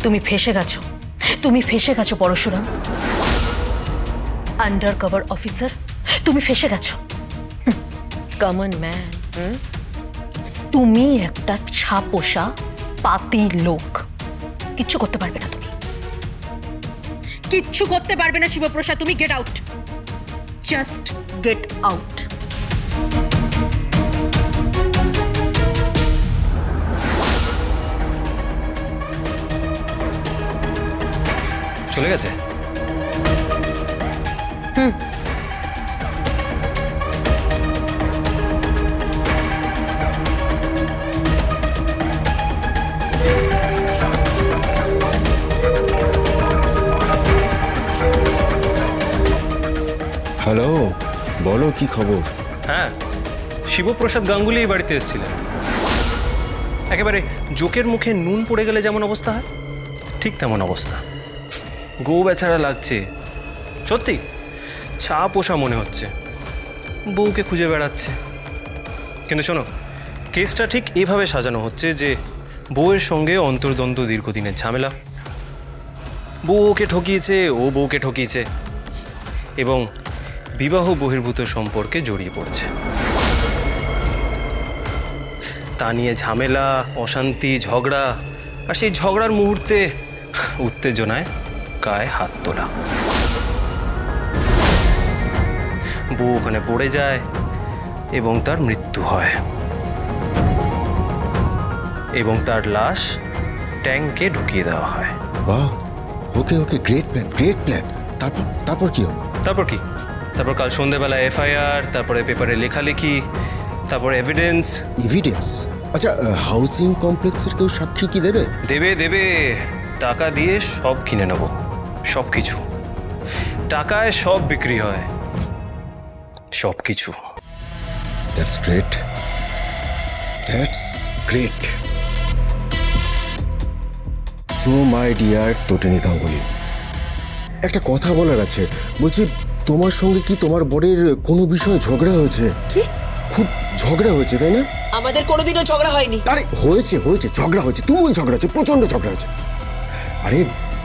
তুমি ফেসে গেছো, তুমি ফেসে গেছো পরশুরাম। আন্ডার কভার অফিসার, তুমি ফেসে গেছো। কমন ম্যান, তুমি একটা ছাপোষা পাতি লোক, কিচ্ছু করতে পারবে না তুমি, কিচ্ছু করতে পারবে না শিবপ্রসাদ। তুমি get out, just get out. চলে গেছে? হ্যালো, বলো কি খবর? হ্যাঁ, শিবপ্রসাদ গাঙ্গুলি এই বাড়িতে এসেছিলেন। একেবারে জোকের মুখে নুন পড়ে গেলে যেমন অবস্থা হয়, ঠিক তেমন অবস্থা। গো বেচারা লাগছে, সত্যি ছা পোষা মনে হচ্ছে, বউকে খুঁজে বেড়াচ্ছে। কিন্তু শোনো, কেসটা ঠিক এভাবে সাজানো হচ্ছে যে বউয়ের সঙ্গে অন্তর্দ্বন্দ্ব দীর্ঘদিনের ঝামেলা, বউ ওকে ঠকিয়েছে, ও বউকে ঠকিয়েছে, এবং বিবাহ বহির্ভূত সম্পর্কে জড়িয়ে পড়েছে। তা নিয়ে ঝামেলা, অশান্তি, ঝগড়া, আর সেই ঝগড়ার মুহূর্তে উত্তেজনায় গায়ে হাত তোলা। বউ ওখানে পড়ে যায় এবং তার মৃত্যু হয়, এবং তার লাশ ট্যাঙ্কে ঢুকিয়ে দেওয়া হয়। বাহ, ওকে ওকে, গ্রেট প্ল্যান, গ্রেট প্ল্যান। তারপর তারপর কি হলো? তারপর কি? তারপর কাল সন্ধ্যেবেলা এফআইআর, তারপরে পেপারে লেখালেখি, তারপর এভিডেন্স। এভিডেন্স? আচ্ছা, হাউসিং কমপ্লেক্সের কেউ সাক্ষী কি দেবে? দেবে দেবে, টাকা দিয়ে সব কিনে নেব, সব কিছু। টাকায় সব বিক্রি হয়, সব কিছু। That's great, that's great. So my dear Tatini Ganguly, একটা কথা বলার আছে। বলছি, তোমার সঙ্গে কি তোমার বরের কোনো বিষয়ে ঝগড়া হয়েছে? কি? খুব ঝগড়া হয়েছে, তাই না? আমাদের কোনোদিনও ঝগড়া হয়নি। আরে হয়েছে হয়েছে, ঝগড়া হয়েছে, তুমুল ঝগড়া হয়েছে, প্রচন্ড ঝগড়া হয়েছে। আরে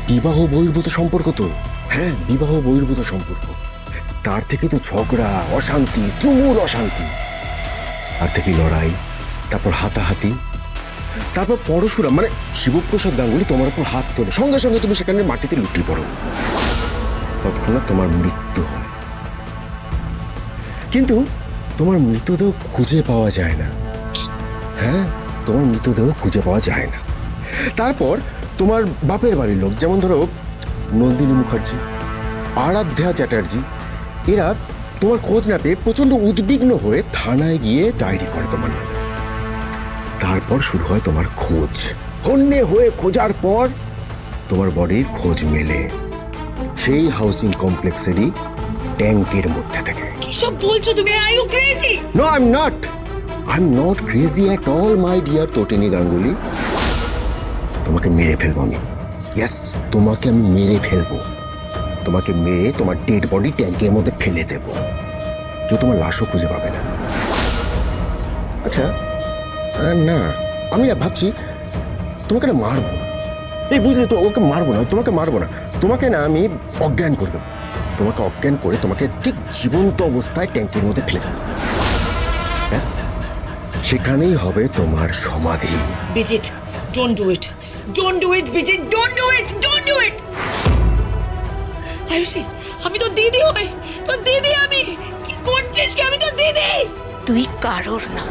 বিবাহ বহির্ভূত সম্পর্ক তো, হ্যাঁ বিবাহ বহির্ভূত সম্পর্ক। তার থেকে তো ঝগড়া, অশান্তি, তুমুল অশান্তি, আর থেকে লড়াই, তারপর হাতাহাতি, তারপর পরশুরাম মানে শিবপ্রসাদ গাঙ্গুলি তোমার উপর হাত তোলে, সঙ্গে সঙ্গে তুমি সেখানে মাটিতে লুটিয়ে পড়ো, তৎক্ষণাৎ তোমার মৃত্যু হয়। কিন্তু তোমার মৃতদেহ খুঁজে পাওয়া যায় না। হ্যাঁ, তোমার মৃতদেহ খুঁজে পাওয়া যায় না। তারপর তোমার বাপের বাড়ির লোক, যেমন ধরো নন্দিনী মুখার্জি, আরাধ্যা চ্যাটার্জি, এরা তোমার খোঁজ না পেয়ে প্রচন্ড উদ্বিগ্ন হয়ে থানায় গিয়ে ডায়েরি করে তোমার নামে। তারপর শুরু হয় তোমার খোঁজ, হন্যে হয়ে খোঁজার পর তোমার বডির খোঁজ মেলে সেই হাউসিং কমপ্লেক্সেরই ট্যাঙ্কের মধ্যে থেকে। কিসব বলছো তুমি? Are you crazy? No, I'm not. I'm not crazy at all, my dear তটিনী গাঙ্গুলি। তোমাকে মেরে ফেলবো আমি। ইয়েস, তোমাকে আমি মেরে ফেলবো। তোমাকে মেরে তোমার ডেড বডি ট্যাঙ্কের মধ্যে ফেলে দেব। কেউ তোমার লাশও খুঁজে পাবে না। আচ্ছা, না, আমি না ভাবছি তোমাকে না মারবো না। এই বুঝলি তো, ওকে মারবো না, তোমাকে মারবো না, তোমাকে না আমি অজ্ঞান করে দেবো। তোমাকে অজ্ঞান করে তোমাকে ঠিক জীবন্ত অবস্থায় ট্যাঙ্কের মধ্যে ফেলে দেবো। ব্যাস, সেখানেই হবে তোমার সমাধি। Bijit, don't do it, don't do it Bijit, don't do it, don't do it. Ayushi, আমি তো দিদি হই, তো দিদি আমি। কি করছিস কি? আমি তো দিদি। তুই কারোর না,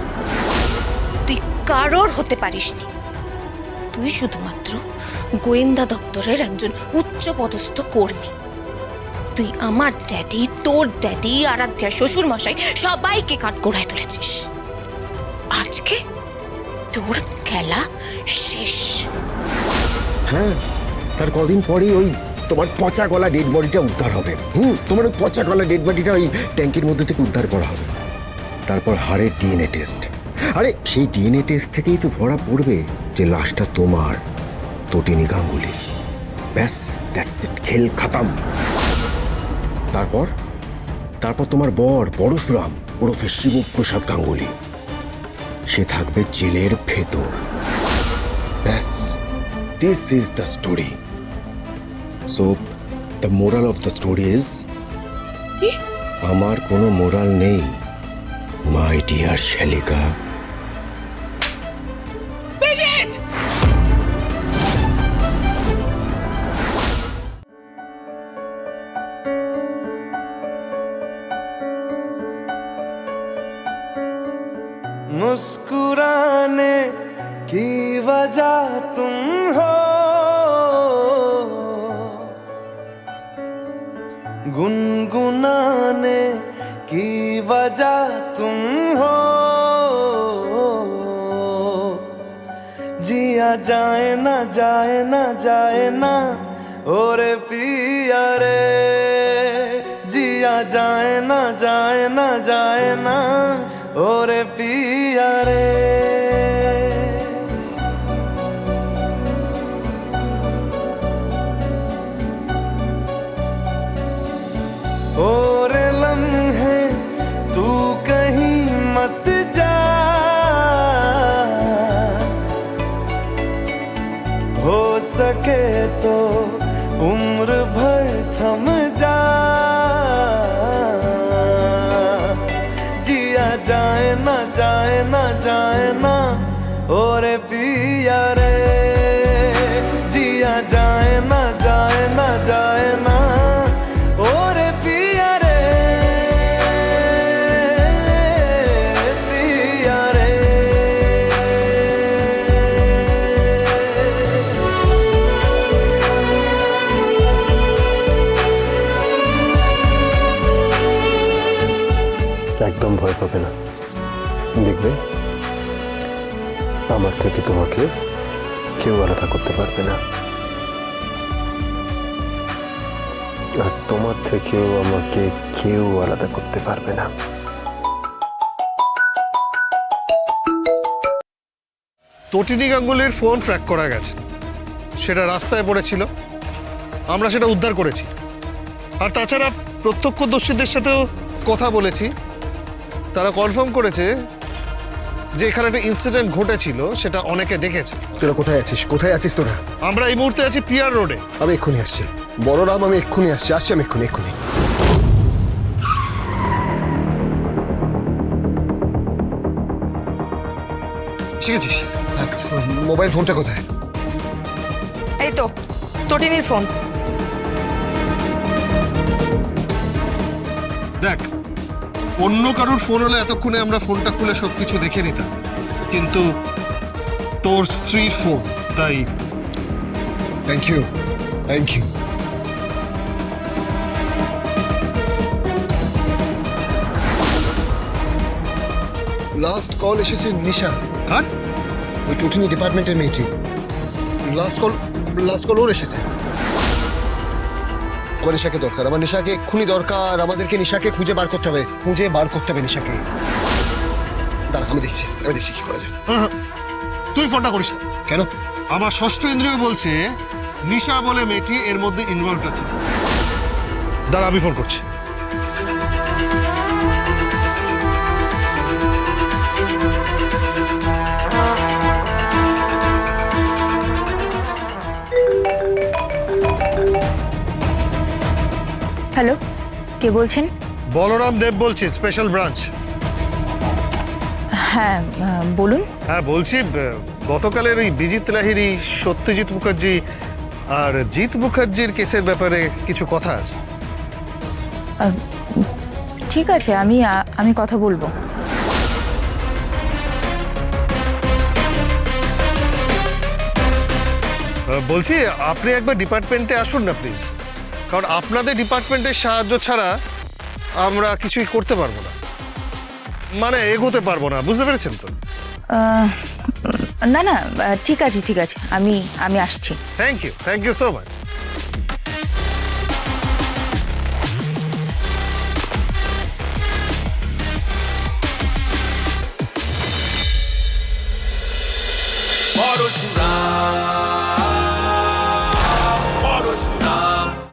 তুই কারোর হতে পারিসনি। তুই শুধুমাত্র গোয়েন্দা দপ্তরের একজন উচ্চ পদস্থ কর্মী। তুই আমার ড্যাডি, তোর ড্যাডি, আরাধ্যা, শ্বশুর মশাই সবাইকে কাঠগড়ায় তুলেছিস। আজকে তোর খেলা শেষ। হ্যাঁ, তার কদিন পরেই ওই তোমার পচা গলা ডেড বডিটা উদ্ধার হবে। তোমার ওই পচা গলা ডেড বডিটা ওই ট্যাঙ্কের মধ্যে থেকে উদ্ধার করা হবে। তারপর হাড়ের ডিএনএ টেস্ট। আরে সেই ডিএনএ টেস্ট থেকেই তো ধরা পড়বে যে লাশটা তোমার, তটিনী গাঙ্গুলি। ব্যাস, দ্যাটস ইট, খেল খতম। তারপর তারপর তোমার বর পরশুরাম ওরফে শিবপ্রসাদ গাঙ্গুলি, সে থাকবে জেলের ভেতর। ব্যাস, this is the story. So the moral of the story is আমার কোনো মোরাল নেই মাই ডিয়ার শালিকা। ব্রিজিট! मुस्कुराने की वजह तुम हो, गुनगुनाने की वजह तुम हो, जिया जाए ना जाए ना जाए ना ओरे पिया रे, जिया जाए ना जाए ना जाए ना ओरे पिया रे। ओरे लम्हे तू कहीं मत जा, हो सके तो उम्र भर थम जा, जिया जाए ना जाए ना जाए ना ओरे पिया रे, जिया जाए ना जाए ना जाए ना ओरे पिया रे, पिया रे। একদম ভয় পাবে না, দেখবে আমার থেকে তোমাকে কেউ আলাদা করতে পারবে না, আর তোমার থেকেও আমাকে কেউ আলাদা করতে পারবে না। তটিনী গাঙ্গুলির ফোন ট্র্যাক করা গেছে, সেটা রাস্তায় পড়েছিল, আমরা সেটা উদ্ধার করেছি। আর তাছাড়া প্রত্যক্ষদর্শীদের সাথেও কথা বলেছি, তারা কনফার্ম করেছে যে এখানে একটা ইনসিডেন্ট ঘটেছিল, সেটা অনেকে দেখেছে। তোরা কোথায় আছিস? কোথায় আছিস তোরা? আমরা এই মুহূর্তে আছি পিয়ার রোডে। আমি এক্ষুনি আসছি বলরাম, আমি এক্ষুনি আসছি আমি এক্ষুনি শিখেছিস? মোবাইল ফোনটা কোথায়? এই তো তটিনীর ফোন। দেখ, অন্য কারোর ফোন হলে এতক্ষণে আমরা ফোনটা খুলে সবকিছু দেখে নিতাম, কিন্তু তোর স্ত্রীর ফোন, তাই থ্যাংক ইউ। লাস্ট কল এসেছে নিশা। কার? ওই টুটিনি ডিপার্টমেন্টের মেয়েটি। লাস্ট কল ওর এসেছে। আমার নিশাকে দরকার, আমার নিশাকে এক্ষুনি দরকার, আমাদেরকে নিশাকে খুঁজে বার করতে হবে নিশাকে। দাঁড়া, আমি দেখছি কি করা যায়। তুই ফোনটা করিস কেন? আমার ষষ্ঠ ইন্দ্রিয় বলছে নিশা বলে মেয়েটি এর মধ্যে ইনভলভড আছে। দাঁড়া, আমি ফোন করছি। হ্যালো, কে বলছেন? বলরাম দেব বলছি, স্পেশাল ব্রাঞ্চ। হ্যাঁ, বলুন। হ্যাঁ বলছি, গতকালের ওই বিজিত লাহিড়ী, সত্যজিৎ মুখার্জি আর জিৎ মুখার্জির কেসের ব্যাপারে কিছু কথা আছে। ঠিক আছে, আমি কথা বলবো। বলছি, আপনি একবার ডিপার্টমেন্টে আসুন না প্লিজ, কারণ আপনাদের ডিপার্টমেন্টের সাহায্য ছাড়া আমরা কিছুই করতে পারবো না, মানে এগোতে পারবো না, বুঝতে পেরেছেন তো? না, ঠিক আছে, আমি আসছি। Thank you so much.